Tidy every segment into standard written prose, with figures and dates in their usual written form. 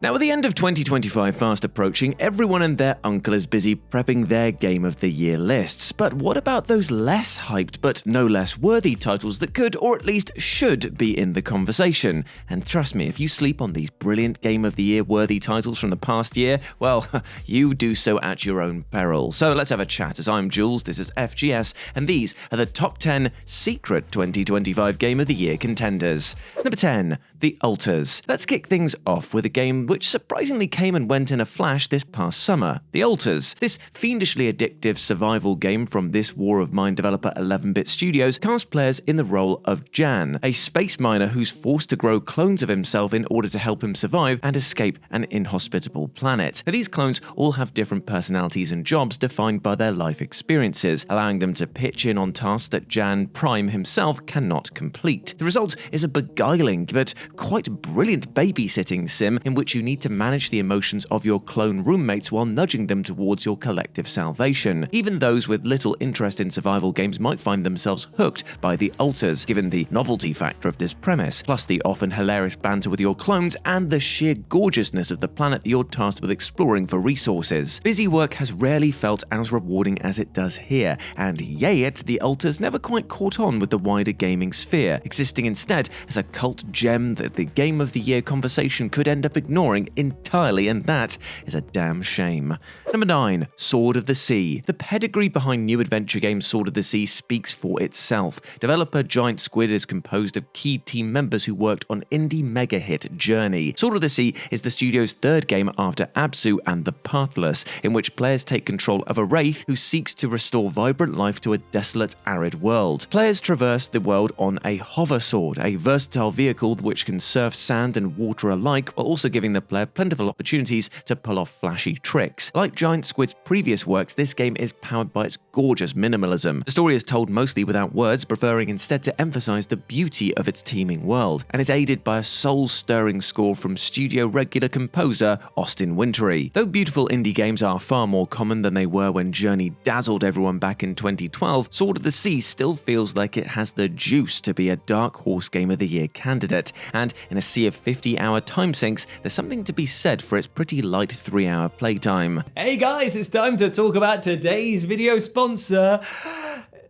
Now, with the end of 2025 fast approaching, everyone and their uncle is busy prepping their Game of the Year lists. But what about those less hyped but no less worthy titles that could, or at least should, be in the conversation? And trust me, if you sleep on these brilliant Game of the Year worthy titles from the past year, well, you do so at your own peril. So let's have a chat, as I'm Jules, this is FGS, and these are the top 10 secret 2025 Game of the Year contenders. Number 10, The Altars. Let's kick things off with a game which surprisingly came and went in a flash this past summer. The Altars. This fiendishly addictive survival game from This War of Mine developer 11-Bit Studios cast players in the role of Jan, a space miner who's forced to grow clones of himself in order to help him survive and escape an inhospitable planet. Now, these clones all have different personalities and jobs defined by their life experiences, allowing them to pitch in on tasks that Jan Prime himself cannot complete. The result is a beguiling but quite brilliant babysitting sim in which you need to manage the emotions of your clone roommates while nudging them towards your collective salvation. Even those with little interest in survival games might find themselves hooked by The Altars, given the novelty factor of this premise, plus the often hilarious banter with your clones and the sheer gorgeousness of the planet that you're tasked with exploring for resources. Busy work has rarely felt as rewarding as it does here, and yet The Altars never quite caught on with the wider gaming sphere, existing instead as a cult gem that the Game of the Year conversation could end up ignoring entirely, and that is a damn shame. Number 9, Sword of the Sea. The pedigree behind new adventure game Sword of the Sea speaks for itself. Developer Giant Squid is composed of key team members who worked on indie mega hit Journey. Sword of the Sea is the studio's third game after Absu and the Pathless, in which players take control of a wraith who seeks to restore vibrant life to a desolate, arid world. Players traverse the world on a hover sword, a versatile vehicle which can surf sand and water alike, while also giving the player plentiful opportunities to pull off flashy tricks. Like Giant Squid's previous works, this game is powered by its gorgeous minimalism. The story is told mostly without words, preferring instead to emphasize the beauty of its teeming world, and is aided by a soul-stirring score from studio regular composer Austin Wintory. Though beautiful indie games are far more common than they were when Journey dazzled everyone back in 2012, Sword of the Sea still feels like it has the juice to be a Dark Horse Game of the Year candidate, and in a sea of 50-hour time sinks, there's something to be said for its pretty light 3-hour playtime. Hey guys, it's time to talk about today's video sponsor.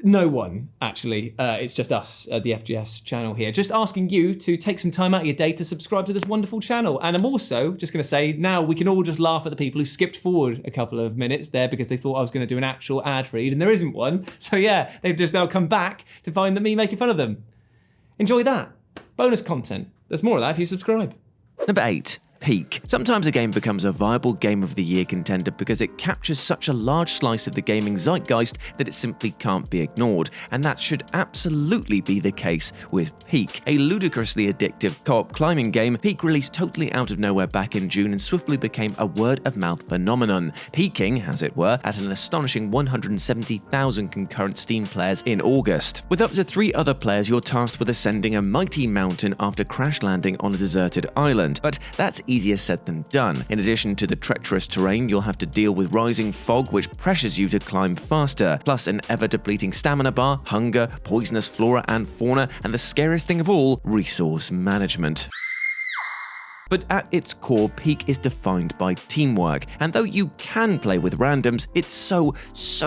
No one, actually. It's just us at the FGS channel here. Just asking you to take some time out of your day to subscribe to this wonderful channel. And I'm also just going to say, now we can all just laugh at the people who skipped forward a couple of minutes there because they thought I was going to do an actual ad read, and there isn't one. So yeah, they've just now come back to find that me making fun of them. Enjoy that. Bonus content. There's more of that if you subscribe. Number 8. Peak. Sometimes a game becomes a viable Game of the Year contender because it captures such a large slice of the gaming zeitgeist that it simply can't be ignored, and that should absolutely be the case with Peak. A ludicrously addictive co-op climbing game, Peak released totally out of nowhere back in June and swiftly became a word-of-mouth phenomenon, peaking, as it were, at an astonishing 170,000 concurrent Steam players in August. With up to 3 other players, you're tasked with ascending a mighty mountain after crash landing on a deserted island, but that's easier said than done. In addition to the treacherous terrain, you'll have to deal with rising fog which pressures you to climb faster, plus an ever-depleting stamina bar, hunger, poisonous flora and fauna, and the scariest thing of all, resource management. But at its core, Peak is defined by teamwork, and though you can play with randoms, it's so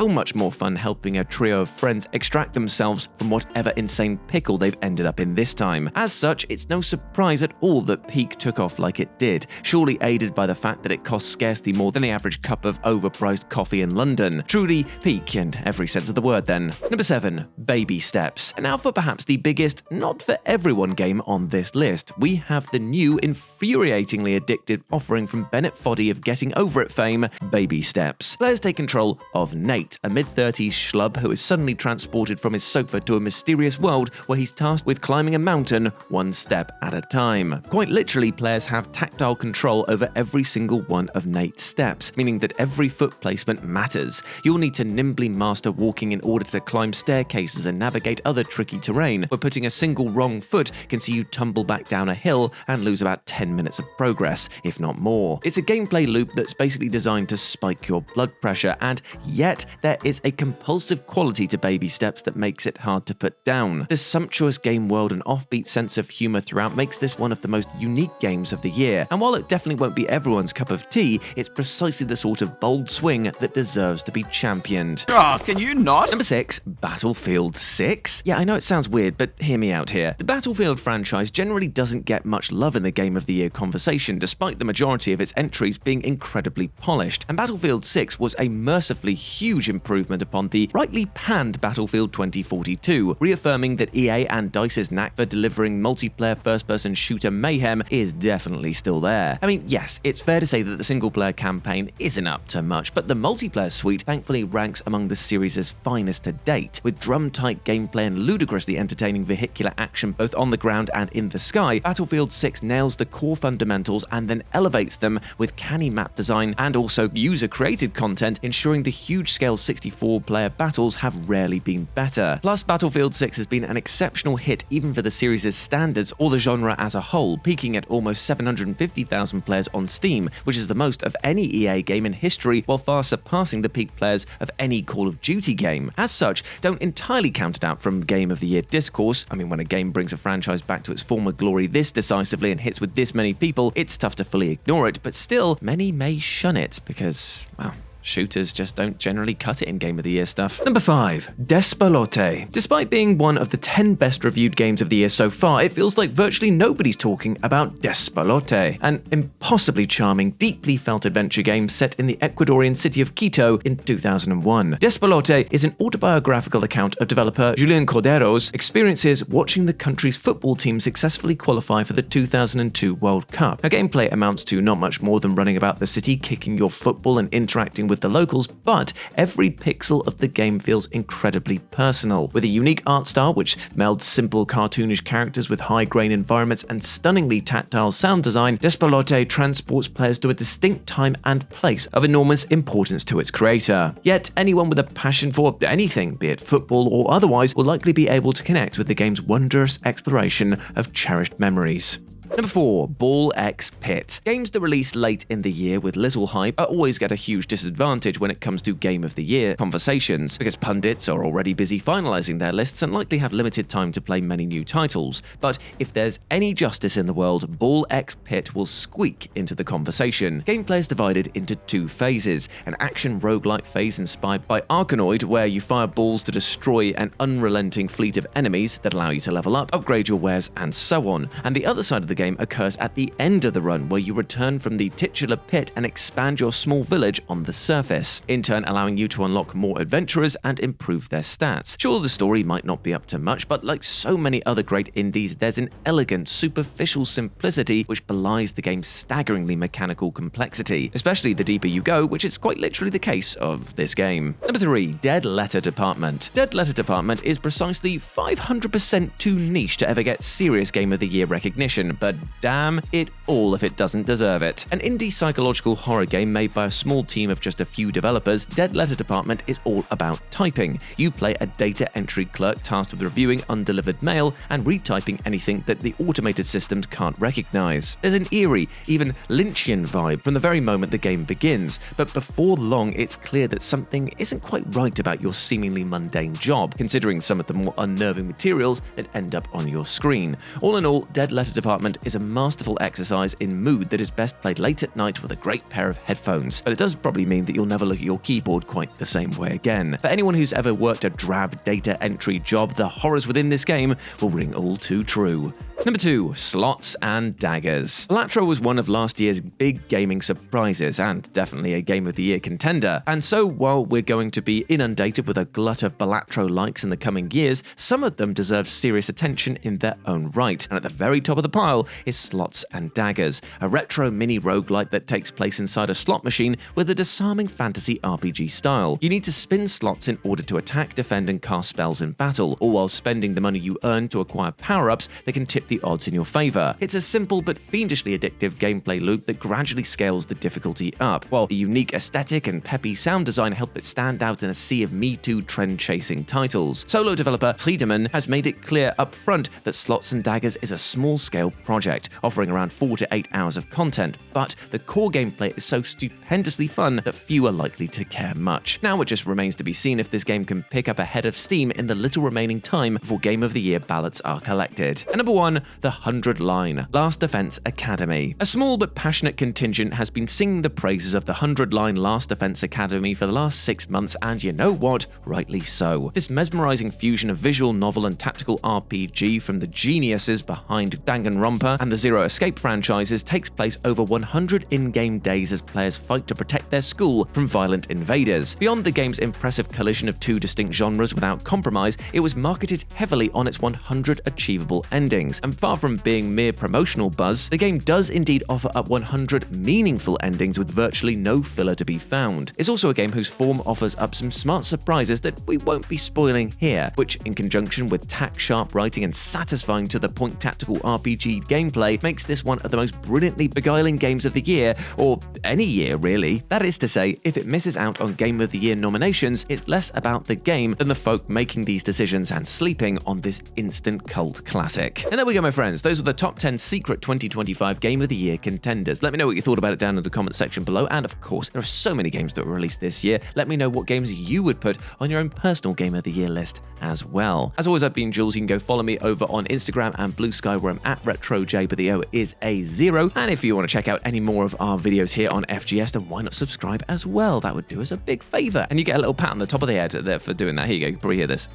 much more fun helping a trio of friends extract themselves from whatever insane pickle they've ended up in this time. As such, it's no surprise at all that Peak took off like it did, surely aided by the fact that it costs scarcely more than the average cup of overpriced coffee in London. Truly Peak in every sense of the word then. Number 7, Baby Steps. And now for perhaps the biggest, not for everyone game on this list, we have the new infuriatingly addictive offering from Bennett Foddy of Getting Over It fame, Baby Steps. Players take control of Nate, a mid-30s schlub who is suddenly transported from his sofa to a mysterious world where he's tasked with climbing a mountain one step at a time. Quite literally, players have tactile control over every single one of Nate's steps, meaning that every foot placement matters. You'll need to nimbly master walking in order to climb staircases and navigate other tricky terrain, where putting a single wrong foot can see you tumble back down a hill and lose about 10 minutes minutes of progress, if not more. It's a gameplay loop that's basically designed to spike your blood pressure, and yet there is a compulsive quality to baby steps that makes it hard to put down. This sumptuous game world and offbeat sense of humor throughout makes this one of the most unique games of the year, and while it definitely won't be everyone's cup of tea, it's precisely the sort of bold swing that deserves to be championed. Oh, can you not? Number 6, Battlefield 6. Yeah, I know it sounds weird, but hear me out here. The Battlefield franchise generally doesn't get much love in the Game of the Year conversation, despite the majority of its entries being incredibly polished, and Battlefield 6 was a mercifully huge improvement upon the rightly panned Battlefield 2042, reaffirming that EA and DICE's knack for delivering multiplayer first-person shooter mayhem is definitely still there. I mean, yes, it's fair to say that the single-player campaign isn't up to much, but the multiplayer suite thankfully ranks among the series' finest to date. With drum-tight gameplay and ludicrously entertaining vehicular action both on the ground and in the sky, Battlefield 6 nails the core fundamentals and then elevates them with canny map design and also user-created content, ensuring the huge-scale 64-player battles have rarely been better. Plus, Battlefield 6 has been an exceptional hit even for the series' standards or the genre as a whole, peaking at almost 750,000 players on Steam, which is the most of any EA game in history, while far surpassing the peak players of any Call of Duty game. As such, don't entirely count it out from Game of the Year discourse. I mean, when a game brings a franchise back to its former glory this decisively and hits with this many people, it's tough to fully ignore it, but still, many may shun it because, well, shooters just don't generally cut it in Game of the Year stuff. Number 5, Despelote. Despite being one of the 10 best reviewed games of the year so far, it feels like virtually nobody's talking about Despelote, an impossibly charming, deeply felt adventure game set in the Ecuadorian city of Quito in 2001. Despelote is an autobiographical account of developer Julian Cordero's experiences watching the country's football team successfully qualify for the 2002 World Cup. Now, gameplay amounts to not much more than running about the city, kicking your football and interacting with the locals, but every pixel of the game feels incredibly personal. With a unique art style which melds simple cartoonish characters with high-grain environments and stunningly tactile sound design, Despelote transports players to a distinct time and place of enormous importance to its creator. Yet, anyone with a passion for anything, be it football or otherwise, will likely be able to connect with the game's wondrous exploration of cherished memories. Number 4, Ball X Pit. Games that release late in the year with little hype always get a huge disadvantage when it comes to Game of the Year conversations, because pundits are already busy finalizing their lists and likely have limited time to play many new titles. But if there's any justice in the world, Ball X Pit will squeak into the conversation. Gameplay is divided into 2 phases, an action roguelike phase inspired by Arkanoid, where you fire balls to destroy an unrelenting fleet of enemies that allow you to level up, upgrade your wares, and so on. And the other side of the game occurs at the end of the run, where you return from the titular pit and expand your small village on the surface, in turn allowing you to unlock more adventurers and improve their stats. Sure, the story might not be up to much, but like so many other great indies, there's an elegant, superficial simplicity which belies the game's staggeringly mechanical complexity, especially the deeper you go, which is quite literally the case of this game. Number 3, Dead Letter Department. Dead Letter Department is precisely 500% too niche to ever get serious Game of the Year recognition, but damn it all if it doesn't deserve it. An indie psychological horror game made by a small team of just a few developers, Dead Letter Department is all about typing. You play a data entry clerk tasked with reviewing undelivered mail and retyping anything that the automated systems can't recognize. There's an eerie, even Lynchian vibe from the very moment the game begins, but before long it's clear that something isn't quite right about your seemingly mundane job, considering some of the more unnerving materials that end up on your screen. All in all, Dead Letter Department is a masterful exercise in mood that is best played late at night with a great pair of headphones, but it does probably mean that you'll never look at your keyboard quite the same way again. For anyone who's ever worked a drab data entry job, the horrors within this game will ring all too true. Number 2, Slots and Daggers. Balatro was one of last year's big gaming surprises and definitely a Game of the Year contender. And so while we're going to be inundated with a glut of Balatro likes in the coming years, some of them deserve serious attention in their own right. And at the very top of the pile is Slots and Daggers, a retro mini roguelite that takes place inside a slot machine with a disarming fantasy RPG style. You need to spin slots in order to attack, defend, and cast spells in battle, all while spending the money you earn to acquire power-ups that can tip the the odds in your favor. It's a simple but fiendishly addictive gameplay loop that gradually scales the difficulty up, while a unique aesthetic and peppy sound design help it stand out in a sea of Me Too trend-chasing titles. Solo developer Friedemann has made it clear up front that Slots and Daggers is a small-scale project, offering around 4 to 8 hours of content, but the core gameplay is so stupendously fun that few are likely to care much. Now it just remains to be seen if this game can pick up ahead of Steam in the little remaining time before Game of the Year ballots are collected. And number 1, the 100 Line, Last Defense Academy. A small but passionate contingent has been singing the praises of the 100 Line Last Defense Academy for the last 6 months, and you know what? Rightly so. This mesmerizing fusion of visual novel and tactical RPG from the geniuses behind Danganronpa and the Zero Escape franchises takes place over 100 in-game days as players fight to protect their school from violent invaders. Beyond the game's impressive collision of 2 distinct genres without compromise, it was marketed heavily on its 100 achievable endings, and far from being mere promotional buzz, the game does indeed offer up 100 meaningful endings with virtually no filler to be found. It's also a game whose form offers up some smart surprises that we won't be spoiling here, which in conjunction with tack-sharp writing and satisfying to the point tactical RPG gameplay makes this one of the most brilliantly beguiling games of the year, or any year really. That is to say, if it misses out on Game of the Year nominations, it's less about the game than the folk making these decisions and sleeping on this instant cult classic. And there we go, my friends. Those are the top 10 secret 2025 Game of the Year contenders. Let me know what you thought about it down in the comment section below. And of course, there are so many games that were released this year. Let me know what games you would put on your own personal Game of the Year list as well. As always, I've been Jules. You can go follow me over on Instagram and Blue Sky, where I'm at RetroJ, but the O is a 0. And if you want to check out any more of our videos here on FGS, then why not subscribe as well? That would do us a big favor. And you get a little pat on the top of the head there for doing that. Here you go. You can probably hear this.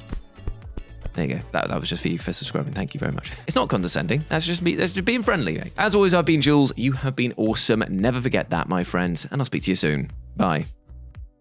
There you go. That was just for you for subscribing. Thank you very much. It's not condescending. That's just me. That's just being friendly. Mate. As always, I've been Jules. You have been awesome. Never forget that, my friends. And I'll speak to you soon. Bye.